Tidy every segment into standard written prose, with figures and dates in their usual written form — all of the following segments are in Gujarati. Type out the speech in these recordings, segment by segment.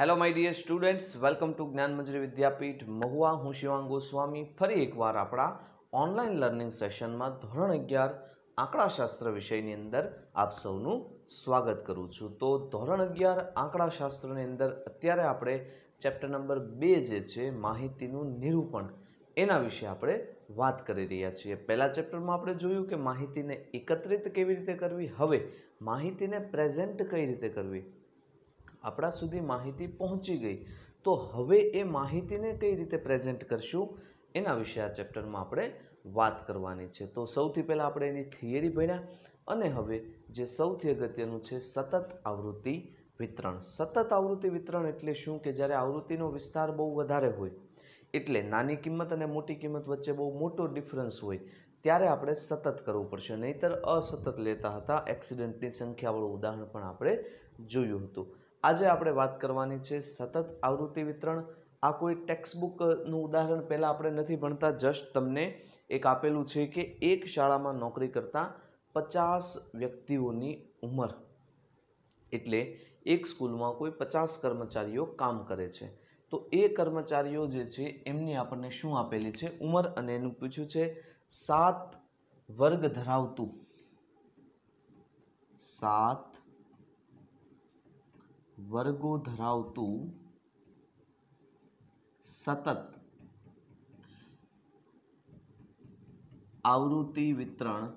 Hello my dear students, welcome to Gyan Manjari વિદ્યાપીઠ મહુવા. હું શિવાંગ ગોસ્વામી ફરી એકવાર આપણા ઓનલાઈન લર્નિંગ સેશનમાં ધોરણ 11 આંકડાશાસ્ત્ર વિષયની અંદર આપ સૌનું સ્વાગત કરું છું. તો ધોરણ 11 આંકડાશાસ્ત્રની અંદર અત્યારે આપણે ચેપ્ટર નંબર 2 જે છે માહિતીનું નિરૂપણ, એના વિશે આપણે વાત કરી રહ્યા છીએ. પહેલા ચેપ્ટરમાં આપણે જોયું કે માહિતીને એકત્રિત કેવી રીતે કરવી, હવે માહિતીને પ્રેઝન્ટ કઈ રીતે કરવી. આપણા સુધી માહિતી પહોંચી ગઈ તો હવે એ માહિતીને કઈ રીતે પ્રેઝન્ટ કરશું એના વિશે આ ચેપ્ટરમાં આપણે વાત કરવાની છે. તો સૌથી પહેલાં આપણે એની થિયરી ભણ્યા અને હવે જે સૌથી અગત્યનું છે સતત આવૃત્તિ વિતરણ. સતત આવૃત્તિ વિતરણ એટલે શું કે જ્યારે આવૃત્તિનો વિસ્તાર બહુ વધારે હોય, એટલે નાની કિંમત અને મોટી કિંમત વચ્ચે બહુ મોટો ડિફરન્સ હોય, ત્યારે આપણે સતત કરવું પડશે, નહીતર અસતત લેતા હતા. એક્સિડન્ટની સંખ્યાવાળું ઉદાહરણ પણ આપણે જોયું હતું. આજે આપણે વાત કરવાની છે સતત આવૃત્તિ વિતરણ. આ કોઈ ટેક્સ્ટબુકનું ઉદાહરણ પહેલાં આપણે નથી ભણતા, જસ્ટ તમને એક આપેલું છે કે એક શાળામાં નોકરી કરતા 50 વ્યક્તિઓની ઉંમર, એટલે એક સ્કૂલમાં કોઈ 50 કર્મચારીઓ કામ કરે છે. તો એ કર્મચારીઓ જે છે એમની આપણને શું આપેલી છે ઉંમર, અને એનું પૂછ્યું છે 7 વર્ગ ધરાવતું 7 વર્ગો ધરાવતું સતત આવૃત્તિ વિતરણ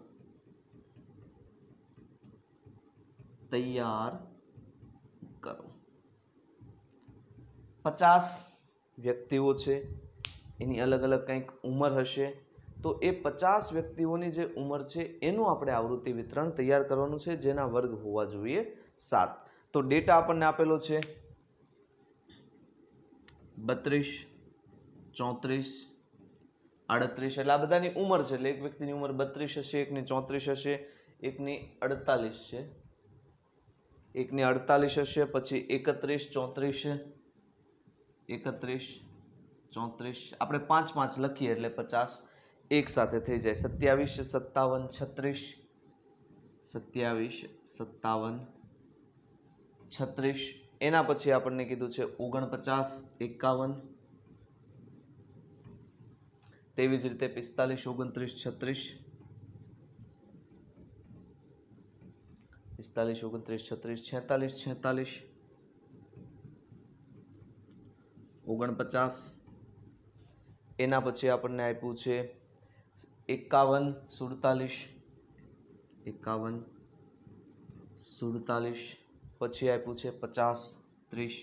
તૈયાર કરો. 50 વ્યક્તિઓ છે, એની અલગ અલગ કંઈક ઉંમર હશે, તો એ 50 વ્યક્તિઓની જે ઉંમર છે એનું આપણે આવૃત્તિ વિતરણ તૈયાર કરવાનું છે, જેના વર્ગ હોવા જોઈએ 7. તો ડેટા આપણને આપેલો છે 32, 34, 38, એટલે આ બધાની ઉંમર છે. એટલે એક વ્યક્તિની ઉંમર 32 હશે, એકની 34 હશે, એકની 48 છે, એકની 48 હશે, પછી 31, 34, 34, આપણે 5 લખીએ એટલે 50 એક સાથે થઈ જાય. 27, 57, 36, 27, 57, 36. એના પછી આપણને કીધું છે 49, 51, તેવી જ રીતે 45, 29, 36, 45, 29, 36, 46, 46, 49. એના પછી આપણને આપ્યું છે 51, 47, 51, 47, પછી આપ્યું છે 50, 30.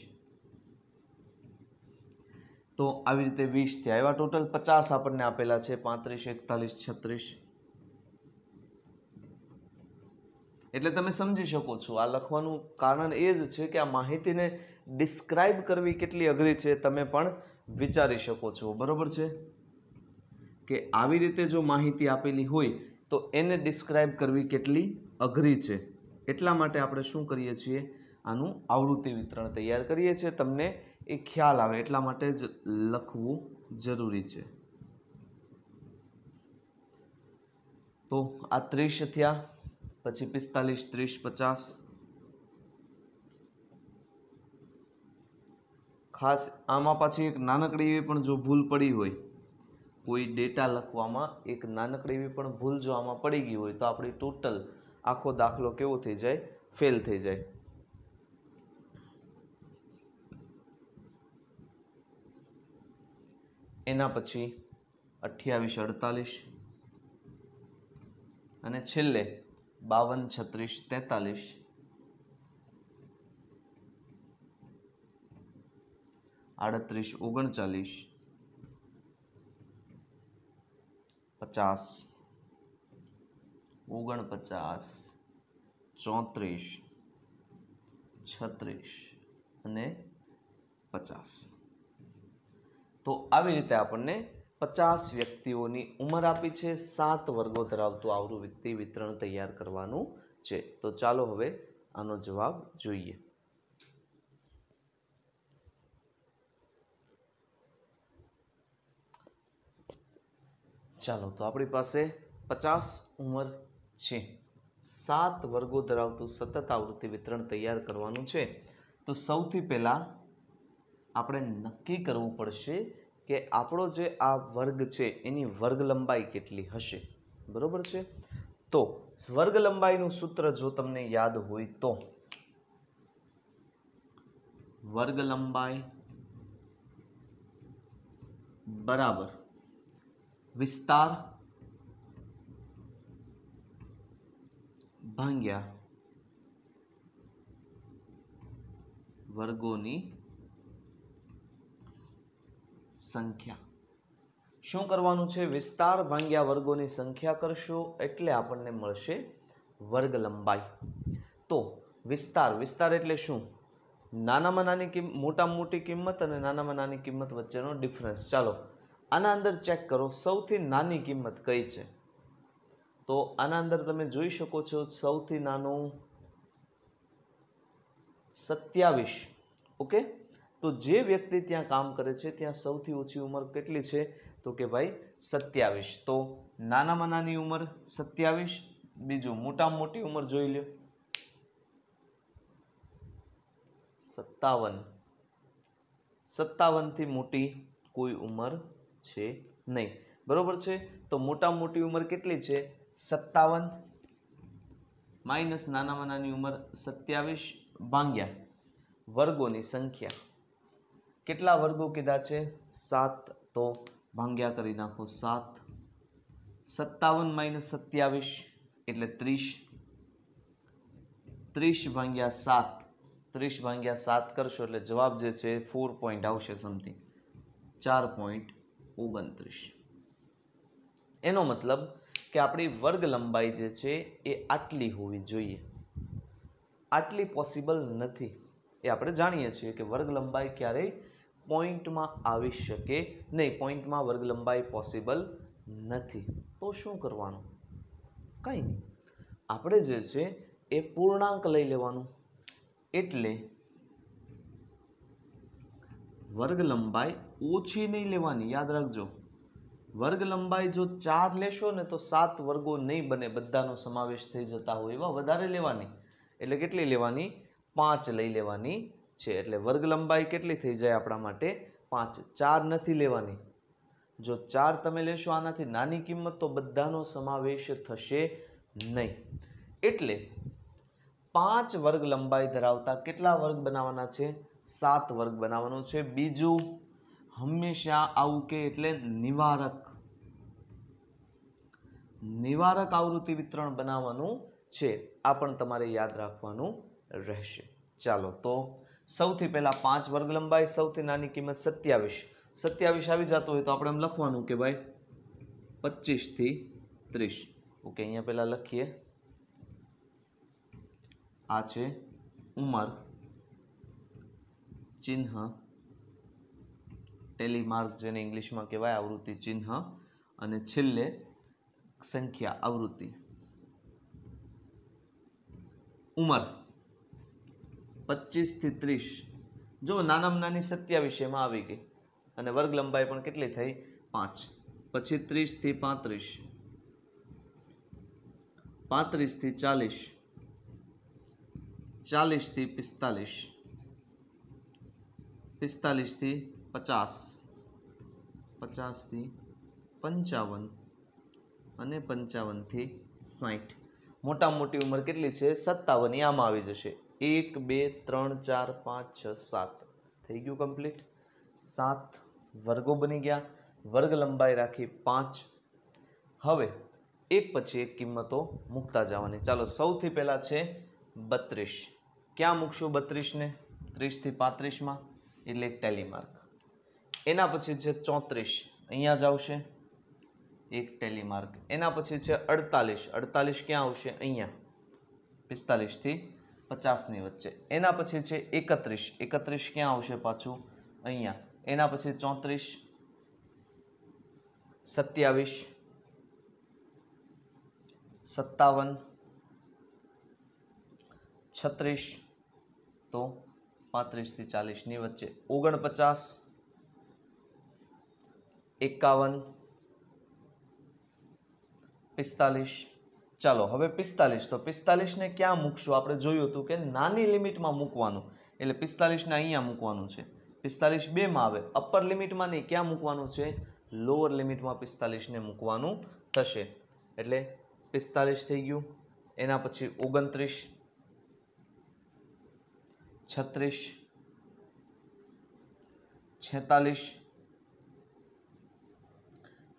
તો આવી રીતે 20 થયા. એવા ટોટલ 50 આપણને આપેલા છે. 35, 41, 36. એટલે તમે સમજી શકો છો, આ લખવાનું કારણ એ જ છે કે આ માહિતીને ડિસ્ક્રાઇબ કરવી કેટલી અઘરી છે તમે પણ વિચારી શકો છો. બરોબર છે કે આવી રીતે જો માહિતી આપેલી હોય તો એને ડિસ્ક્રાઇબ કરવી કેટલી અઘરી છે. એટલા માટે આપણે શું કરીએ છીએ, આનું આવૃત્તિ વિતરણ તૈયાર કરીએ છીએ. તમને એ ખ્યાલ આવે એટલા માટે જ લખવું જરૂરી છે. તો આ 30 થયા, પછી 45, 30, 50. ખાસ આમાં પાછી એક નાનકડી એવી પણ જો ભૂલ પડી હોય, કોઈ ડેટા લખવામાં એક નાનકડી એવી પણ ભૂલ જો આમાં પડી ગઈ હોય તો આપણી ટોટલ આખો દાખલો કેવો થઈ જાય, ફેલ થઈ જાય. એના પછી 28, 48 અને છેલ્લે 52, 36, 43, 38, 39, 50, 49, 34, 36 અને 50. તો આવી રીતે આપણને 50 વ્યક્તિઓની ઉંમર આપી છે, 7 વર્ગો ધરાવતું આવૃત્તિ વિતરણ તૈયાર કરવાનું છે. તો ચાલો હવે આનો જવાબ જોઈએ. ચાલો, તો આપણી પાસે 50 ઉંમર છે, 7 વર્ગો ધરાવતું સતત આવૃત્તિ વિતરણ તૈયાર કરવાનું છે. તો સૌથી પહેલા આપણે નક્કી કરવું પડશે કે આપણો જે આ વર્ગ છે એની વર્ગ લંબાઈ કેટલી હશે. બરોબર છે. તો વર્ગ લંબાઈનું સૂત્ર જો તમને યાદ હોય તો વર્ગ લંબાઈ બરાબર વિસ્તાર ભાગ્યા વર્ગોની સંખ્યા. શું કરવાનું છે? વિસ્તાર ભાગ્યા વર્ગોની સંખ્યા કરશો એટલે આપણને મળશે વર્ગ લંબાઈ. તો વિસ્તાર એટલે શું? નાનામાં નાની મોટામાં મોટી કિંમત અને નાનામાં નાની કિંમત વચ્ચેનો ડિફરન્સ. ચાલો આના અંદર ચેક કરો સૌથી નાની કિંમત કઈ છે. તો આના અંદર તમે જોઈ શકો છો સૌથી નાનું 27. ઓકે, તો જે વ્યક્તિ ત્યાં કામ કરે છે ત્યાં સૌથી ઓછી ઉંમર કેટલી છે? તો કે ભાઈ 27. તો નાનામાં નાની ઉંમર 27. બીજું મોટામાં મોટી ઉંમર જોઈ લો 57. 57 થી મોટી કોઈ ઉંમર છે નહીં. બરોબર છે. તો મોટામાં મોટી ઉંમર કેટલી છે? 57 માઇનસ નાનામાં નાની ઉંમર 27 ભાગ્યા વર્ગોની સંખ્યા. કેટલા વર્ગો કીધા છે? 7. તો ભાગ્યા કરી નાખો 7. 57 માઇનસ 27 એટલે 30. 30 ભાગ્યા 7. 30 ભાગ્યા 7 કરશો એટલે જવાબ જે છે 4 પોઈન્ટ આવશે સમથિંગ 4.29. એનો મતલબ કે આપણી વર્ગ લંબાઈ જે છે એ આટલી હોવી જોઈએ. આટલી પોસિબલ નથી. એ આપણે જાણીએ છીએ કે વર્ગ લંબાઈ ક્યારેય પોઈન્ટમાં આવી શકે નહીં. પોઈન્ટમાં વર્ગ લંબાઈ પોસિબલ નથી. તો શું કરવાનું? કંઈ નહીં. આપણે જે છે એ પૂર્ણાંક લઈ લેવાનું. એટલે વર્ગ લંબાઈ ઓછી નહીં લેવાની. યાદ રાખજો, વર્ગ લંબાઈ જો 4 લેશો ને તો 7 વર્ગો નહીં બને. બધાનો સમાવેશ થઈ જતા હોય એવા વધારે લેવાની. એટલે કેટલી લેવાની? 5 લઈ લેવાની છે. એટલે વર્ગ લંબાઈ કેટલી થઈ જાય આપણા માટે? 5. 4 નથી લેવાની. જો 4 તમે લેશો આનાથી નાની કિંમત તો બધાનો સમાવેશ થશે નહીં. એટલે 5 વર્ગ લંબાઈ ધરાવતા કેટલા વર્ગ બનાવવાના છે? 7 વર્ગ બનાવવાનો છે. બીજું હંમેશા આવું કે એટલે નિવારક આવૃત્તિ વિતરણ બનાવવાનું છે. આ પણ તમારે યાદ રાખવાનું રહેશે. ચાલો તો સૌથી પહેલા 5 વર્ગ લંબાઈ, સૌથી નાની કિંમત 27. 27 આવી જતું હોય તો આપણે એમ લખવાનું કે ભાઈ 25 થી 30. ઓકે, અહીંયા પહેલા લખીએ. આ છે ઉંમર, ચિહ્ન ટેલીમાર્ક જેને ઇંગ્લિશમાં કહેવાય, આવૃત્તિ ચિહ્ન, અને છેલ્લે સંખ્યા આવૃત્તિ. ઉંમર 25 થી 30. જો નાનામાં નાની 27 એમાં આવી ગઈ અને વર્ગ લંબાઈ પણ કેટલી થઈ? 5. પછી 30 થી 35, 35 થી 40, 40 થી 45, 45 થી 50, 50 થી 55 અને 55 થી 60. મોટામાં મોટી ઉંમર કેટલી છે? 57. આમાં આવી જશે. 1 2 3 4 5 6 7. થઈ ગયું કમ્પ્લીટ. 7 વર્ગો બની ગયા. વર્ગ લંબાઈ રાખી 5. હવે એક પછી એક કિંમતો મૂકતા જવાની. ચાલો સૌથી પહેલા છે 32. ક્યાં મૂકશું 32 ને? 30 થી 35 માં, એટલે એક ટેલી માર્ક. એના પછી છે 34, અહીંયા જ આવશે એક ટેલી માર્ક. એના પછી છે 48. 48 ક્યાં આવશે? અહીંયા. 45 થી 50 ની વચ્ચે. એના પછી છે 31. 31 ક્યાં આવશે? પાછું અહીંયા. એના પછી 34, 27, 57, 36, તો 35 થી 40 ની વચ્ચે. 49, 51, 45. ચાલો હવે 45. તો 45 ને ક્યાં મૂકશું? આપણે જોયું હતું કે નાની લિમિટમાં મૂકવાનું. એટલે 45 ને અહીંયા મૂકવાનું છે. 45 બેમાં આવે, અપર લિમિટમાં નહીં, ક્યાં મૂકવાનું છે? લોઅર લિમિટમાં 45 ને મૂકવાનું થશે. એટલે 45 થઈ ગયું. એના પછી 29, 36, 46,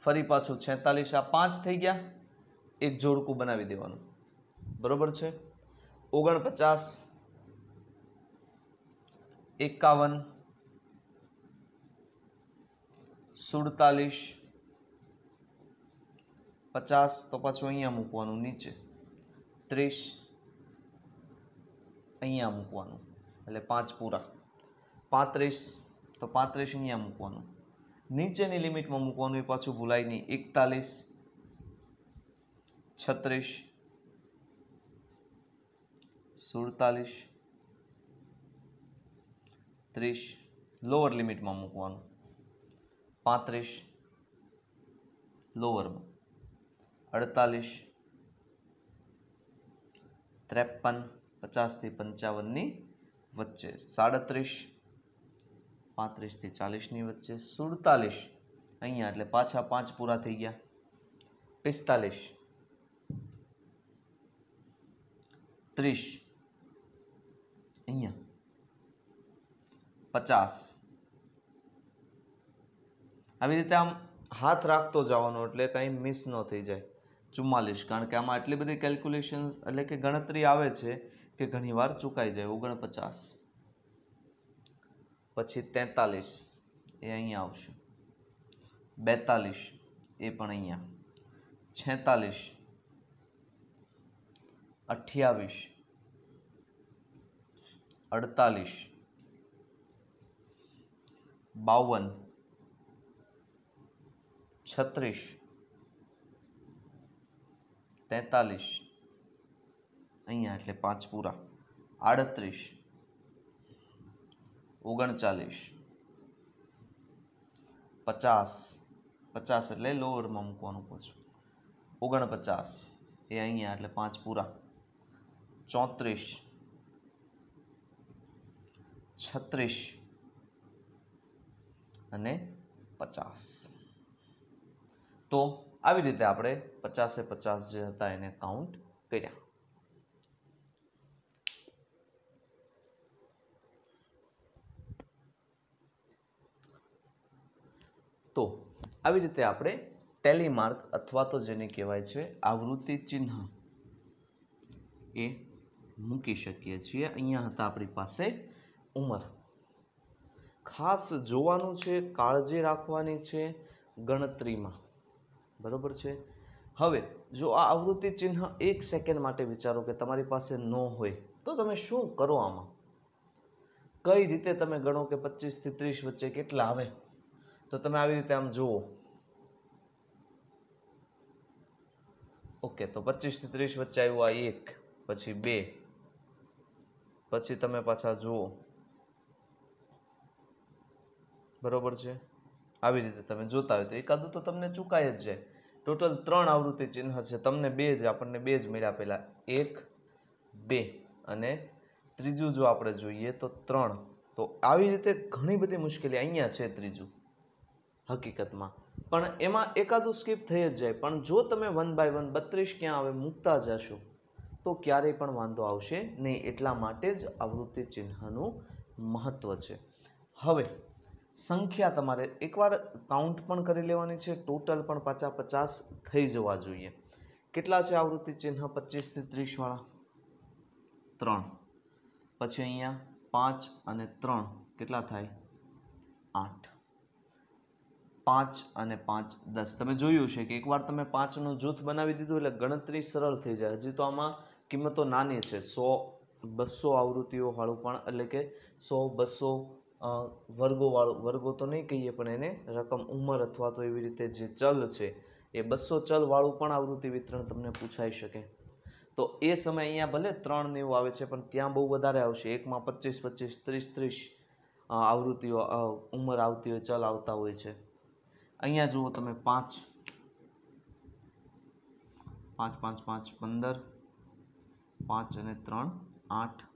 ફરી પાછું 46, આ 5 થઈ ગયા. એક જોડકું બનાવી દેવાનું, બરોબર છે. 49, 51, 47, 50 તો પાછું અહીંયા મૂકવાનું નીચે, 30 અહીંયા મૂકવાનું એટલે 5 પૂરા, 35 તો 35 અહીંયા મૂકવાનું, નીચેની લિમિટમાં મૂકવાનું, એ પાછું ભૂલાય નહીં. 41, 36, 47, 30 લોઅર લિમિટમાં મૂકવાનું, 35 લોઅરમાં, 48, 53 50 થી 55 ની વચ્ચે, 37 35 થી 40 ની વચ્ચે, 47 અહીંયા એટલે પાછા 5 પૂરા થઈ ગયા, 45 30 અહીંયા, 50 આવી રીતે આમ હાથ રાખતો જવાનો એટલે કંઈ મિસ ન થઈ જાય. 44 કારણ કે આમાં આટલી બધી કેલ્ક્યુલેશન એટલે કે ગણતરી આવે છે કે ઘણી વાર ચૂકાઈ જાય. 49 પછી 43 એ અહીંયા આવશે, 42 એ પણ અહીંયા, 46 28 48 52 36 43 અહીંયા એટલે 5 પૂરા, 38 39 50 50 એટલે લોઅરમાં મૂકવાનું પાછું, 49 એ અહીંયા એટલે 5 પૂરા, 34 36 અને 50. તો આવી રીતે આપણે 50 જે હતા એને કાઉન્ટ કર્યા. તો આવી રીતે આપણે ટેલી માર્ક અથવા તો જેને કહેવાય છે આવૃત્તિ ચિહ્ન એ મૂકી શકીએ છીએ. અહીંયા હતા આપણી પાસે ઉંમર. ખાસ જોવાનું છે, કાળજી રાખવાની છે ગણતરીમાં, બરોબર છે. હવે જો આ આવૃત્તિ ચિહ્ન 1 સેકન્ડ માટે વિચારો કે તમારી પાસે ન હોય તો તમે શું કરો? આમાં કઈ રીતે તમે ગણો કે 25 થી 30 વચ્ચે કેટલા આવે? તો તમે આવી રીતે આમ જુઓ. ઓકે, તો 25 થી 30 વચ્ચે આવ્યું આ 1, પછી 2, પછી તમે પાછા જુઓ, બરોબર છે. આવી રીતે તમે જોતા હોય તો એકાદું તો તમને ચૂકાય જ જાય. ટોટલ 3 આવૃત્તિ ચિહ્ન છે, તમને 2 જ આપણને 2 જ મળ્યા. પહેલા 1 2 અને ત્રીજું જો આપણે જોઈએ તો 3. તો આવી રીતે ઘણી બધી મુશ્કેલી અહીંયા છે ત્રીજું હકીકતમાં, પણ એમાં એકાદું સ્કીપ થઈ જ જાય. પણ જો તમે 1 બાય 1 32 ક્યાં આવે મૂકતા જશો તો ક્યારેય પણ વાંધો આવશે નહીં. એટલા માટે જ આવૃત્તિ ચિહ્નનું મહત્વ છે. હવે સંખ્યા તમારે એકવાર કાઉન્ટ પણ કરી લેવાની છે, ટોટલ પણ પાછા 50 થઈ જવા જોઈએ. કેટલા છે આવૃત્તિ ચિહ્ન 25 થી 30 વાળા? 3. પછી અહીંયા 5 અને 3 કેટલા થાય? 8. 5 અને 5 10. તમે જોયું છે કે એકવાર તમે 5નું જૂથ બનાવી દીધું એટલે ગણતરી સરળ થઈ જાય. હજી તો આમાં કિંમતો નાની છે, 100 200 આવૃત્તિઓ વાળું પણ, એટલે કે 100 200 વર્ગો વાળું, વર્ગો તો નહીં કહીએ પણ એને રકમ ઉંમર અથવા તો એવી રીતે જે ચલ છે એ 200 ચલ વાળું પણ આવૃત્તિ વિતરણ તમને પૂછાઈ શકે. તો એ સમય અહીંયા ભલે 3 ને એવું આવે છે પણ ત્યાં બહુ વધારે આવશે. એકમાં 25 25 30 30 આવૃત્તિઓ ઉંમર આવતી હોય, ચલ આવતા હોય છે. અહીંયા જુઓ તમે 5 5 5 5 15, 5 અને 3 8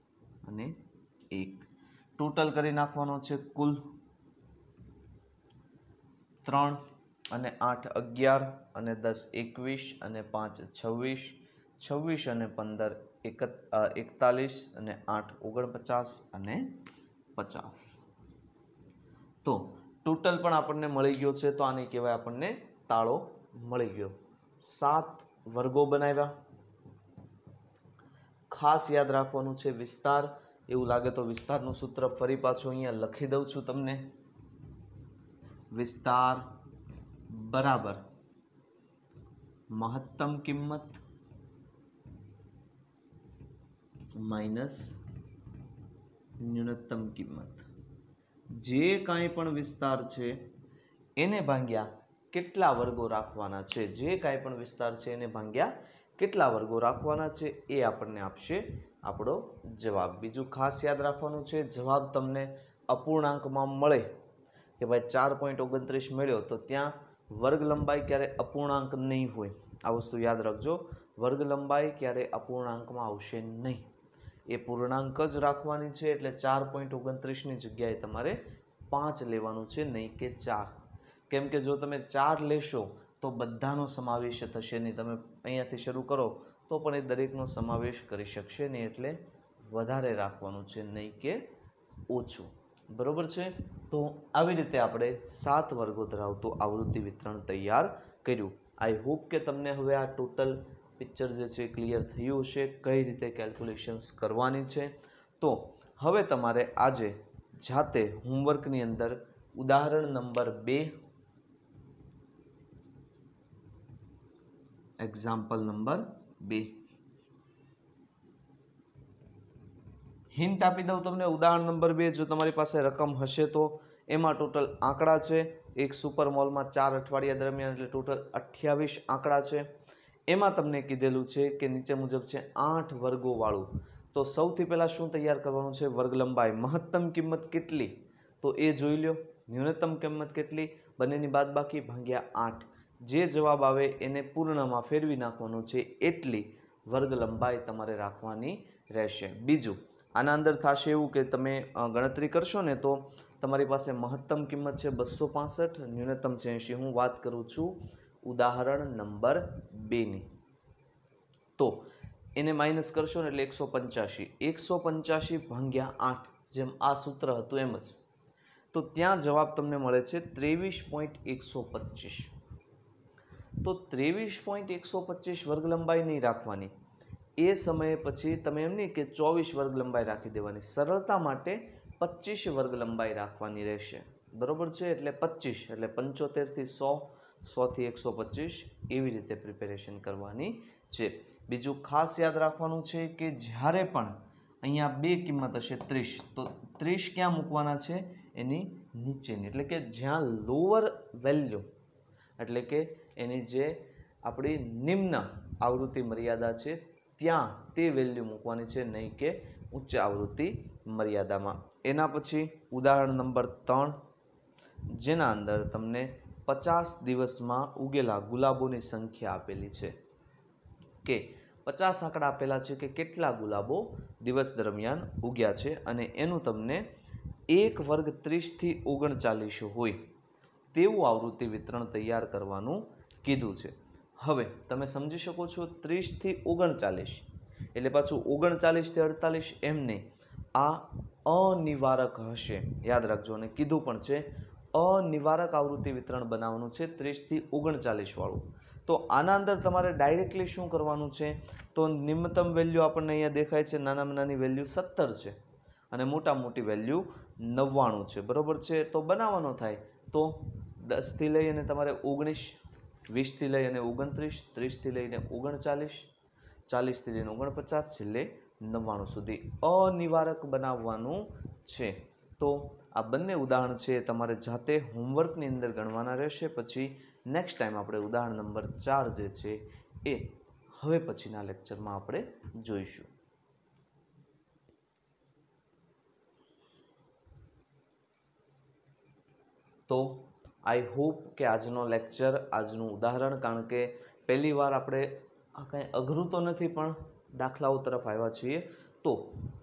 અને 1. ટોટલ કરી નાખવાનો છે કુલ 3 અને 8 11 અને 10 21 અને 5 26 26 અને 15 41 અને 8 49 અને 50. તો ટોટલ પણ આપણને મળી ગયો છે. તો આને કહેવાય આપણને તાળો મળી ગયો. 7 વર્ગો બનાવ્યા. ખાસ યાદ રાખવાનું છે વિસ્તાર. એવું લાગે તો વિસ્તારનું સૂત્ર ફરી પાછું અહીંયા લખી દઉં છું તમને. વિસ્તાર બરાબર મહત્તમ કિંમત માઇનસ ન્યૂનતમ કિંમત. જે કાંઈ પણ વિસ્તાર છે એને ભાગ્યા કેટલા વર્ગો રાખવાના છે, જે કાંઈ પણ વિસ્તાર છે એને ભાગ્યા કેટલા વર્ગો રાખવાના છે એ આપણને આપશે આપણો જવાબ. બીજું ખાસ યાદ રાખવાનું છે, જવાબ તમને અપૂર્ણાંકમાં મળે કે ભાઈ 4.29 મળ્યો તો ત્યાં વર્ગ લંબાઈ ક્યારે અપૂર્ણાંક નહીં હોય. આ વસ્તુ યાદ રાખજો. વર્ગ લંબાઈ ક્યારે અપૂર્ણાંકમાં આવશે નહીં, એ પૂર્ણાંક જ રાખવાની છે. એટલે 4.29ની જગ્યાએ તમારે 5 લેવાનું છે, નહીં કે 4. કેમ કે જો તમે 4 લેશો તો બધાનો સમાવેશ થશે નહીં. તમે અહીંયાથી શરૂ કરો તો પણ એ દરેકનો સમાવેશ કરી શકશે નહીં. એટલે વધારે રાખવાનું છે, નહીં કે ઓછું. બરોબર છે. તો આવી રીતે આપણે 7 વર્ગો ધરાવતું આવૃત્તિ વિતરણ તૈયાર કર્યું. આઈ હોપ કે તમને હવે આ ટોટલ પિક્ચર જે છે ક્લિયર થયું હશે, કઈ રીતે કેલ્ક્યુલેશન્સ કરવાની છે. તો હવે તમારે આજે જાતે હોમવર્કની અંદર ઉદાહરણ નંબર 2, એક્ઝામ્પલ નંબર 2, હિન્ટ આપી દઉં તમને. ઉદાહરણ નંબર 2 જો તમારી પાસે રકમ હશે તો એમાં ટોટલ આંકડા છે. એક સુપર મોલમાં 4 અઠવાડિયા દરમિયાન એટલે ટોટલ 28 આંકડા છે. એમાં તમને કીધેલું છે કે નીચે મુજબ છે 8 વર્ગો વાળું. તો સૌથી પહેલા શું તૈયાર કરવાનું છે? વર્ગ લંબાઈ. મહત્તમ કિંમત કેટલી તો એ જોઈ લો. ન્યૂનતમ કિંમત કેટલી, બંનેની બાદબાકી ભાગ્યા 8. જે જવાબ આવે એને પૂર્ણમાં ફેરવી નાખવાનું છે. એટલી વર્ગ લંબાઈ તમારે રાખવાની રહેશે. બીજું આના અંદર થશે એવું કે તમે ગણતરી કરશો ને તો તમારી પાસે મહત્તમ કિંમત છે 265, ન્યૂનતમ છે 80. હું વાત કરું છું ઉદાહરણ નંબર 2ની. તો એને માઇનસ કરશો ને એટલે 185. 185 ભાગ્યા 8 જેમ આ સૂત્ર હતું એમ જ. તો ત્યાં જવાબ તમને મળે છે 23.125. તો 23.125 વર્ગ લંબાઈ નહીં રાખવાની. એ સમયે પછી તમે એમ નહીં કે 24 વર્ગ લંબાઈ રાખી દેવાની. સરળતા માટે 25 વર્ગ લંબાઈ રાખવાની રહેશે. બરોબર છે. એટલે 25 એટલે 75 થી 100, 100 થી 125 એવી રીતે પ્રિપેરેશન કરવાની છે. બીજું ખાસ યાદ રાખવાનું છે કે જ્યારે પણ અહીંયા બે કિંમત હશે 30, તો 30 ક્યાં મૂકવાના છે? એની નીચેની. એટલે કે જ્યાં લોઅર વેલ્યુ એટલે કે એની જે આપણી નિમ્ન આવૃત્તિ મર્યાદા છે ત્યાં તે વેલ્યુ મૂકવાની છે, નહીં કે ઉચ્ચ આવૃત્તિ મર્યાદામાં. એના પછી ઉદાહરણ નંબર 3, જેના અંદર તમને 50 દિવસમાં ઉગેલા ગુલાબોની સંખ્યા આપેલી છે. કે 50 આંકડા આપેલા છે કે કેટલા ગુલાબો દિવસ દરમિયાન ઉગ્યા છે, અને એનું તમને એક વર્ગ 30 થી 39 હોય તેવું આવૃત્તિ વિતરણ તૈયાર કરવાનું કીધું છે. હવે તમે સમજી શકો છો 30 થી 39 એટલે પાછું 39 થી 48 એમ નહીં. આ અનિવારક હશે, યાદ રાખજો. અને કીધું પણ છે અનિવારક આવૃત્તિ વિતરણ બનાવવાનું છે 30 થી 39 વાળું. તો આના અંદર તમારે ડાયરેક્ટલી શું કરવાનું છે? તો નિમ્નતમ વેલ્યુ આપણને અહીંયા દેખાય છે, નાનામાં નાની વેલ્યુ 17 છે અને મોટી વેલ્યુ 99 છે. બરોબર છે. તો બનાવવાનો થાય તો 10 થી લઈ અને તમારે 19, 20 થી લઈ અને 29, 30 થી લઈને 39, 40 થી લઈને 49, છેલ્લે 99 સુધી અનિવારક બનાવવાનું છે. તો આ બંને ઉદાહરણ છે તમારે જાતે હોમવર્કની અંદર ગણવાના રહેશે. પછી નેક્સ્ટ ટાઈમ આપણે ઉદાહરણ નંબર 4 જે છે એ હવે પછીના લેક્ચરમાં આપણે જોઈશું. તો આઈ હોપ કે આજનો લેક્ચર, આજનું ઉદાહરણ, કારણ કે પહેલી વાર આપણે આ કાંઈ અઘરું તો નથી પણ દાખલાઓ તરફ આવ્યા છીએ, તો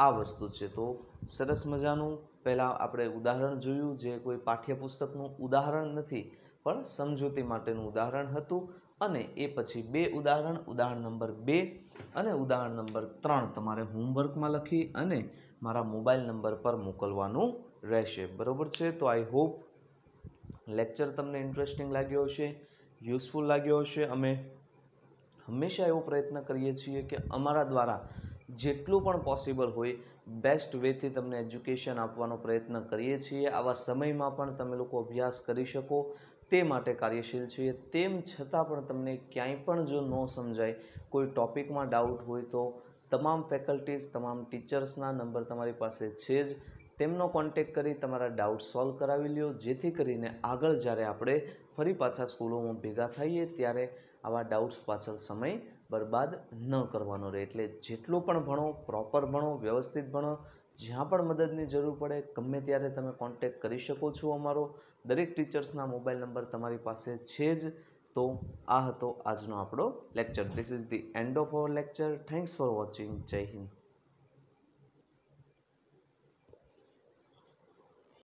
આ વસ્તુ છે. તો સરસ મજાનું પહેલાં આપણે ઉદાહરણ જોયું, જે કોઈ પાઠ્યપુસ્તકનું ઉદાહરણ નથી પણ સમજૂતી માટેનું ઉદાહરણ હતું અને એ પછી બે ઉદાહરણ નંબર 2 અને ઉદાહરણ નંબર 3 તમારે હોમવર્કમાં લખી અને મારા મોબાઈલ નંબર પર મોકલવાનું રહેશે. બરોબર છે. તો આઈ હોપ લેક્ચર તમને ઇન્ટરેસ્ટિંગ લાગ્યો હશે, યુઝફુલ લાગ્યો હશે. અમે હંમેશા એવો પ્રયત્ન કરીએ છીએ કે અમારા દ્વારા જેટલું પણ પોસિબલ હોય બેસ્ટ વેથી તમને એજ્યુકેશન આપવાનો પ્રયત્ન કરીએ છીએ. આવા સમયમાં પણ તમે લોકો અભ્યાસ કરી શકો તે માટે કાર્યશીલ છીએ. તેમ છતાં પણ તમને ક્યાંય પણ જો ન સમજાય, કોઈ ટોપિકમાં ડાઉટ હોય તો તમામ ફેકલ્ટીઝ, તમામ ટીચર્સના નંબર તમારી પાસે છે જ. તેમનો કોન્ટેક કરી તમારા ડાઉટ સોલ્વ કરાવી લ્યો, જેથી કરીને આગળ જ્યારે આપણે ફરી પાછા સ્કૂલોમાં ભેગા થઈએ ત્યારે આવા ડાઉટ્સ પાછળ સમય બરબાદ ન કરવાનો રહે. એટલે જેટલું પણ ભણો, પ્રોપર ભણો, વ્યવસ્થિત ભણો. જ્યાં પણ મદદની જરૂર પડે ગમે ત્યારે તમે કોન્ટેક્ટ કરી શકો છો અમારો. દરેક ટીચર્સના મોબાઈલ નંબર તમારી પાસે છે જ. તો આ હતો આજનો આપણો lecture. This is the end of our lecture. Thanks for watching. જય હિન્દ.